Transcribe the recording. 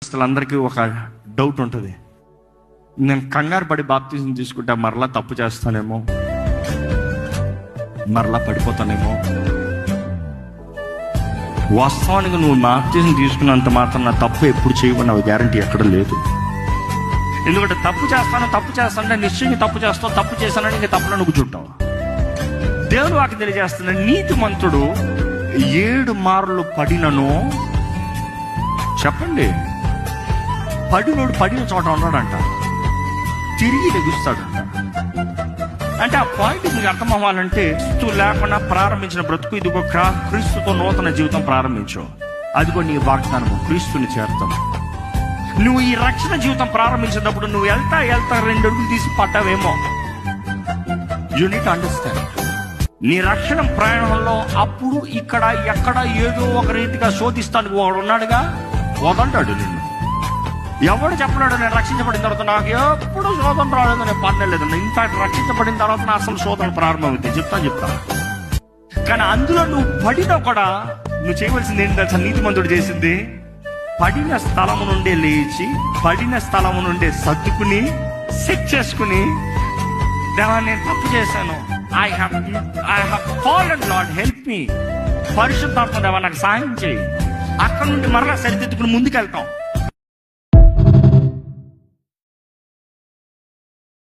అందరికీ ఒక డౌట్ ఉంటుంది, నేను కంగారు పడి బాప్తిజం తీసుకుంటే మరలా తప్పు చేస్తానేమో, మరలా పడిపోతానేమో. వాస్తవానికి నువ్వు బాప్తిజం తీసుకున్నంత మాత్రం నా తప్పు ఎప్పుడు చేయమని గ్యారంటీ ఎక్కడ లేదు. ఎందుకంటే తప్పు చేస్తానంటే నిశ్చయంగా తప్పు చేస్తావు, తప్పు చేశానని ఇంకా తప్పులో నువ్వు చుట్టావు. దేవుడు వాకి తెలియజేస్తున్నాడు, నీతిమంతుడు 7 మార్లు పడినను, చెప్పండి, పడినోడు పడిన చోట ఉన్నాడంట, తిరిగి లెగుస్తాడంట. అంటే ఆ పాయింట్ మీకు అర్థం అవ్వాలంటే, క్రీస్తు లేకుండా ప్రారంభించిన బ్రతుకు ఇదిగో క్రీస్తుతో నూతన జీవితం ప్రారంభించు. అదిగో నీ వాగ్దానము, క్రీస్తుని చేరుతాం. నువ్వు ఈ రక్షణ జీవితం ప్రారంభించినప్పుడు నువ్వు వెళ్తా 2 అడుగులు తీసి పడ్డావేమో. యు నీడ్ టు అండర్స్టాండ్, నీ రక్షణ ప్రయాణంలో అప్పుడు ఇక్కడ ఎక్కడ ఏదో ఒక రీతిగా శోధిస్తానికి వాడు ఉన్నాడుగా, వదంటాడు నిన్ను. ఎవడు చెప్పలేడు నేను రక్షించబడిన తర్వాత నాకు ఎప్పుడు శోధన రాలేదు, నేను పడలేదు. ఇన్ఫాక్ట్ రక్షించబడిన తర్వాత నా అసలు శోధన ప్రారంభమవుతుంది, చెప్తాను. కానీ అందులో నువ్వు పడినా కూడా నువ్వు చేయవలసింది ఏంటి తెలుసా? నీతిమంతుడు చేసింది, పడిన స్థలము నుండే లేచి, పడిన స్థలము నుండే సర్దుకుని, సెట్ చేసుకుని, దేవా నేను తప్పు చేశాను, I have fallen, lord help me, పరిశుద్ధాత్మ దేవా నాకు సాయం చేయి. అక్కడ నుండి మరలా సరిదిద్దుకుని ముందుకెళ్తాం.